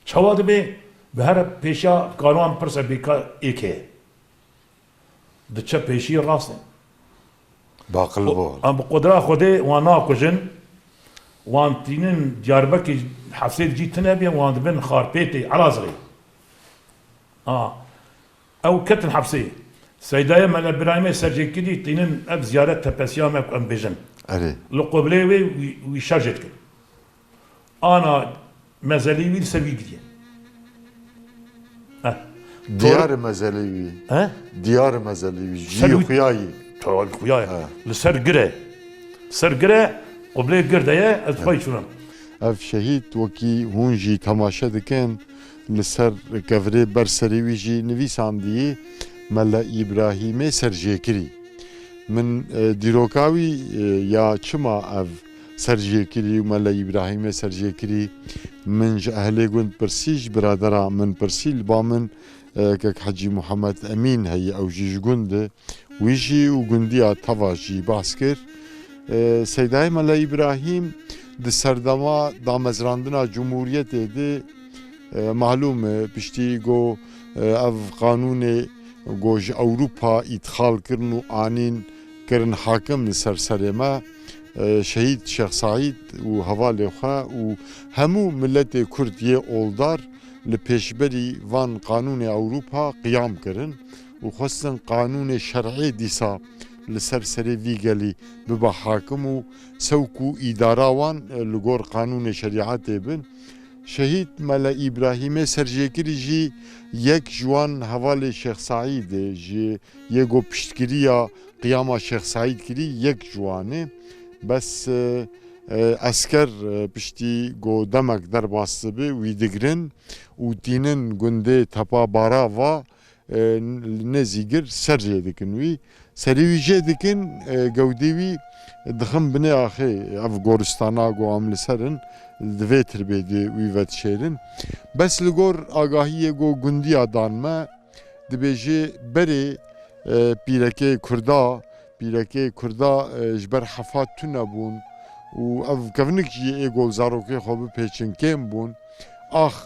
çava de be her peşa kanun persa beka eke de çe peşi rast باقل بول ام بقدرة خدي وانا كوجن وان تينن دياربكي حسيت جيتنا بيا وان بن خاربيتي على صغير او كتن حبسي سيدايا من ابراهيم سرجيكي تينن اب زيارة تبسيام ام بيجن علي لقبليوي ويشارجتك انا مزالي ويل سوي جديد ديار مزلوي ديار مزلوي جي خياي طول خوياي لسر قري سر قري قبلي قردايا اتخوي شنو اف شهيد وكي هون جي تماشا دكن لسر كفري برسري ويجي نويسان دي ملا ابراهيم سرجيكري من ديروكاوي يا چما اف سرجيكري ملا ابراهيم سرجيكري من اهلي قند برسيج برادرا من برسيل بامن كك حجي محمد امين هي او جيج قند ويجي وقنديا طواجي باسكر سيداي ملا ابراهيم د سردما دامزراندنا جمهوريت دي معلوم بشتي جو اف قانون گوج اوروبا ادخال کرن و آنین کرن حاکم سرسرما شهید شیخ سعید و حواله خوا و همو ملت کردیه اولدار لپیشبری وان قانون اوروبا قیام کرن و خصوصا قانون شرعی دیسا لسرسری ویگلی ببا حاکم و سوکو اداره وان لگور قانون شریعت بن شهید ملا ابراهیم سرجیکری جی یک جوان حوال شیخ سعید جی یکو پشتگیریا قیام شیخ سعید کری یک جوانه بس اسکر پشتی گو دمک در باسته به ویدگرن و دینن گنده تپا بارا و نزیگر سرجه دکن وی سریویجه دکن گودیوی دخم بنی آخی اف گورستانا گو عمل سرن دوی تربیدی ویوت شیرن بس لگور آگاهی گو گندی آدانما دبیجه بری پیرکه کردا جبر حفات تو نبون و اف کونک جی ایگو زاروکی خوب پیچن کم بون آخ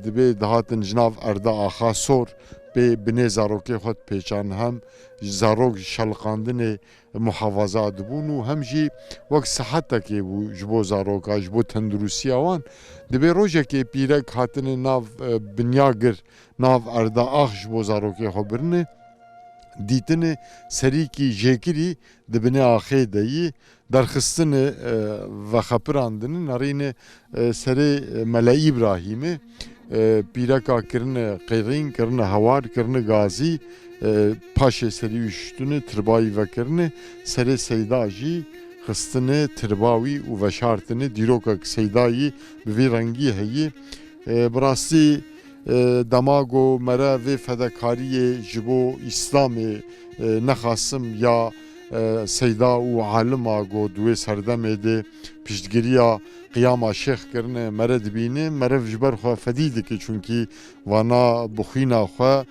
دبی دهاتن جناف اردا آخا سور به بنی زاروکی خود پیچان هم زاروک شلقاندن محافظات بون و هم جی وقت صحت که بو جبو زاروکا جبو تندرستی آوان دبی روزه که پیرک هاتن ناف بنیاگر ناف اردا آخ جبو زاروکی خود برنه دیتن سری کی جکری دبنه آخه دایی درخستن و خبراندن نرین سری ملای ابراهیمی پیرکا کرن قیرین کرن هوار کرن غازی پاشه سری اشتونه تربایی و کرن سری سیداجی خستنه ترباوی و وشارتنه دیروکا سیدایی به رنگی هایی براستی دماغو مره و فداکاری جبو اسلام نخاسم یا سیدا و عالم آگو دوی سردم ده پیشتگیریا قیام شیخ کرنه مرد بینه مرد جبر خواه فدیده که چونکی وانا بخینا خواه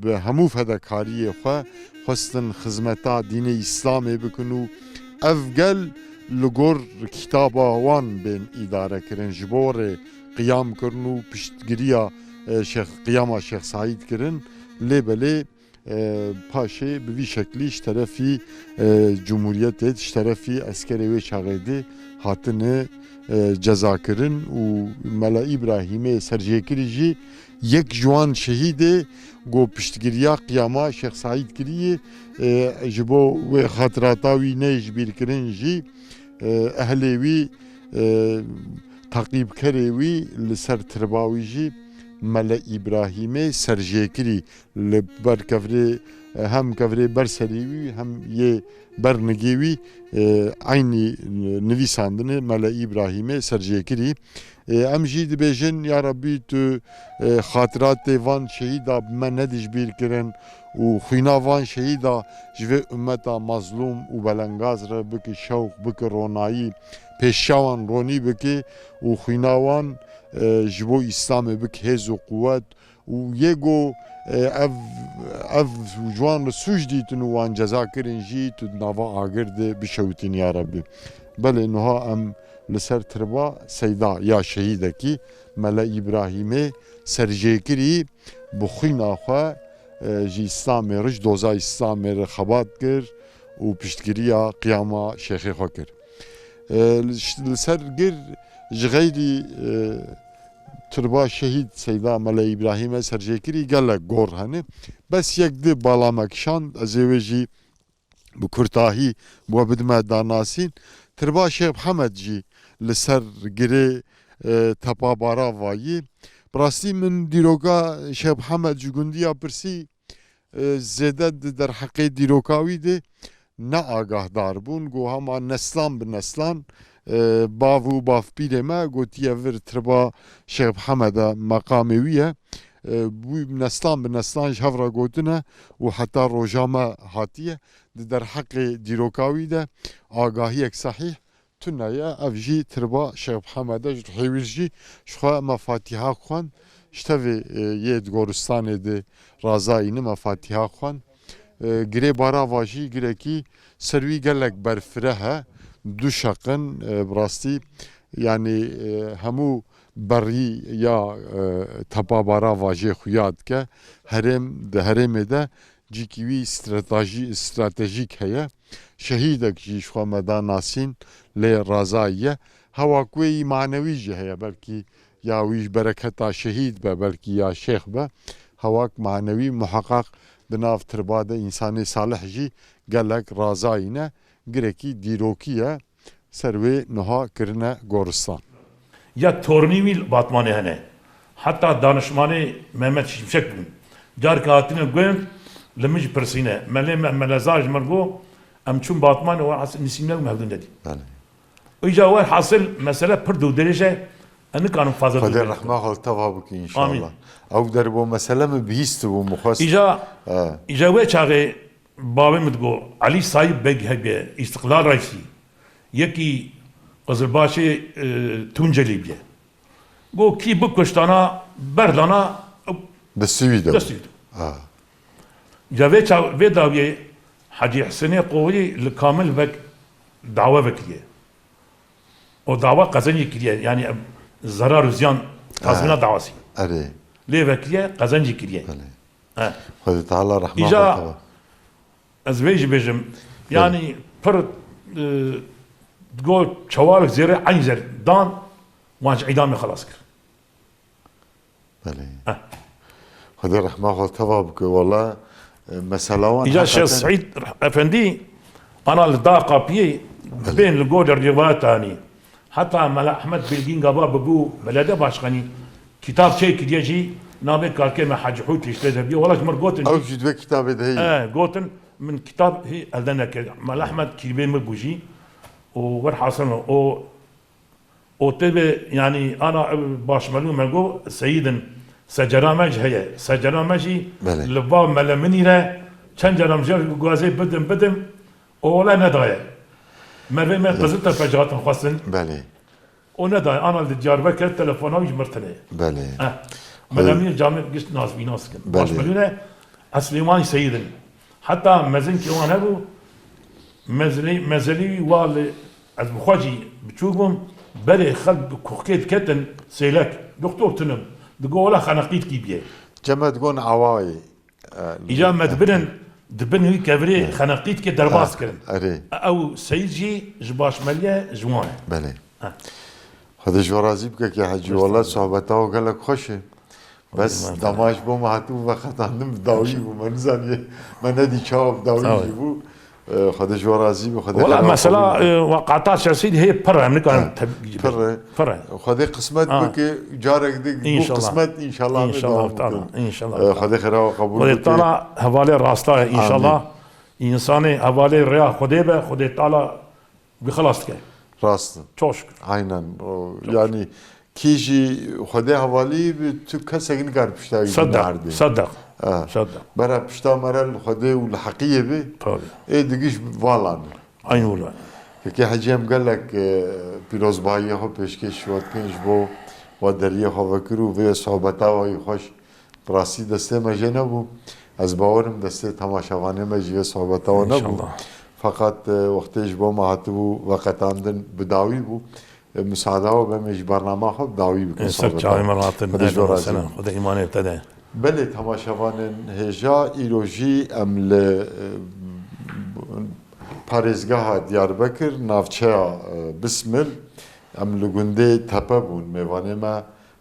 به همو فداکاری خواه خواستن خدمتا دین اسلام بکنو افگل لگور کتابا وان بین اداره کرن جبور قیام کرنو پیشتگیریا شیخ قیام شیخ سعید کرن لیبله پاشه به وی شکلیش طرفی جمهوریت طرفی عسکری و شاغیده هاتنه جزا کرن و ملا ابراهیم سرجیکری جی یک جوان شهیده گو پشتگیریا قیاما شیخ سعید کریه جبو و خاطراتاوی نیج بیر کرن جی اهلیوی تعقیب کریوی لسر ترباوی جی ملا ابراهیم سرجیکری لبر کفری هم کفری برسریوی هم یه برنگیوی aynı نویساندن ملا ابراهیم سرجیکری ام جید بیجن یا ربی تو خاطرات وان شهیدا من ندیش بیر کرن و خوینا وان شهیدا جوه امتا مظلوم و بلنگاز را بکی شوق بکی رونایی پیشوان رونی بکی و خوینا وان جبو اسلام بک هز و قوت و یگو اف جوان سوج دیتن وان جزا کرن جی تو نوا آگرده بشوتین یا ربی بله نها ام لسر تربا سیدا یا شهیده کی ملا ابراهیم سرجیکری بخین آخوا جی اسلام رج دوزا اسلام خبات کر و پشتگیریا قیاما شیخی خوا کر لسر گر جغیری تربا شهید سیدا ملا ابراهیم سرجیکری گله گور هنه بس یک ده باlamekşan ازوجی bu kurtahi bu بدمه داناسین تربا شیخ محمد جی لسر گره تپا بارا وایی براستی من دیروگا شیخ محمد جی گندیا پرسی زیده در حق دیروکاوی ده نه آگاه دار بون گو هما نسلان به نسلان باو باف پیره ما گوتیه ور تربا شیخ محمد مقامویه bu neslan bi neslan ji hevra gotine û heta rojama hatiye der heqê dîrokawî de agahiyek sahîh tune ye ev jî tirba Şeyh Muhammed'e ji hêwîr jî ji xwe me Fatiha xwend ji tevê yê Goristanê de razayîne me Fatiha xwend girê bara va jî girekî ser wî gelek berfire he du şeqin bi rastî yani hemû برری یا تپابارا واجه خویاد که هرم ده هرمه ده جیکیوی استراتژیک هیا شهیدک جیش خامدان ناسین لی رازاییه هوا کوی معنوی جه هیا بلکی یا ویش برکتا شهید به بلکی یا شیخ به هواک معنوی محقق بناف ترباده انسانی صالح جی گلک رازایینه گرکی دیروکیه سروی نها کرنه گورستان یا torunî batmanê hene heta danişmanê Mehmet Şimşek bûn car ke hatine gund li min jî pirsîne melê meleza ji min got em çûn batmanê we nisîmle û hevdin dedî îja we hasil mesele pir dûdirêj e em nikarin fazla Xwedê rehma xwe teva bike înşallah ew derbo mesele me bihîst bû min xwest îja we çaxê bavê min digot Elî Sayîb Beg hebe İstiqlal Reîsî yekî Qızılbaşê Tuncelî bûye got kî bi kuştana berdana destî de ya vê dawiyê Hacî Hisenê Qoyî li kamil vek dawa vekiriye o dawa qezenî kiriye yani zarar û ziyan تازمينا دعواسي اري ليه وكيه قزنجي كريه بله اه خدي تعالى رحمه إجا الله از ویج بجم يعني پر تقول شوارك زيري عين زر دان وانش عدامي خلاص كر بله آه. خدي رحمه الله تبارك والله مسألة وان إجا الشيخ سعيد افندي انا الداقه بيه بين الجود الروايات تاني حتى ملا احمد بلقين قبا ببو بلده باشخني كتاب شيء كديجي نابي قال كلمه حاج حوت يشتري بيه والله مر قوتن او جد كتاب هي قوتن من كتاب هي أذننا مال أحمد كلمة مبوجي وور حاصل او تبي يعني أنا باش ملو ملقو سيدا سجرامج هي سجرامجي بله. لباب ملمني له كان جرامج غازي بدم ولا ندايا مرة ما قزلت فجأة خاصن بله وندايا أنا الدجار بكر تلفونه مرتني بله ملامي جامع قشت ناس بيناس كن بله. باش ملونه أسليمان سيدا حتى مزن كمان هبو مزلي والي از بخواجي بتشوفهم بري خلب كوكيت كتن سيلك دكتور تنم دقولا خناقيت كيبيه جمع تقول عواي إجا دبن هي كبري خناقيت كي درباس كرن اري او سيجي جباش مليا جوان بله هذا جو راضي بك يا حجي والله صحبته وقال لك خوش بس دماش بو ما هاتو وقت عندم داوي ومنزل ما ندي شاب داوي بو خدا جو راضي بخدا ولا مسألة وقعتات شخصية هي برا من كان فرع خدا قسمت بك جارك دي بو قسمت ان شاء الله ان شاء الله تعالى ان شاء الله خدا خير وقبول خدا تعالى حوالي راستا ان شاء الله انساني حوالي ريا خدا تعالى بخلاص كده راست çok şükür. aynen yani kişi خدا حوالی تو کسی نکار پشتاگی صدق برای پشتا مرل خدا والحقیقه بی طبعا ای دیگیش والان aynı öyle. که حجی هم قال لك پیروزبایی ها پیشکش شد کنش بو و دریه ها وکرو و صحبت های خوش براسی دسته مجه نبو از باورم دسته تماشاوانه مجه صحبت ها نبو فقط وقتش با مهاتبو وقتاندن بداوی بو مساعده و بهمش برنامه خوب داوی بکن صحبت ها مراتب خدا سنة خدا ایمان ابتدا بله تماشاوان هجا ایروژی امل پارێزگەها دیاربەکر ناوچەیە بسمل ئەم لە گوندەی تەپە بوون میوانێمە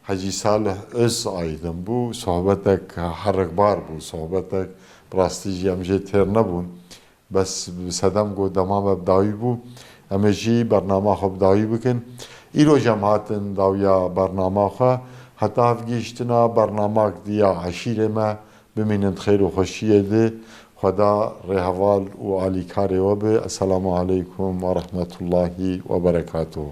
حەجی سالح ئۆز ئایدم بوو سۆحبەتێک حەرەکبار بوو سۆحبەتێک ڕاستیژی ئەمژێ تێر نەبوون بەس سەدەم گۆ دەمامە بداوی بوو ئەمەژی بەرناماخە بداوی بکەن ئیرۆژەم هاتن داویە بەرناماخە هەتا هەفگەیشتنە بەرناماک دیە عەشیرێمە بمینن خێر و خۆشیە دێ خدا رهوال و علی کاری و به السلام علیکم و رحمت الله و برکاته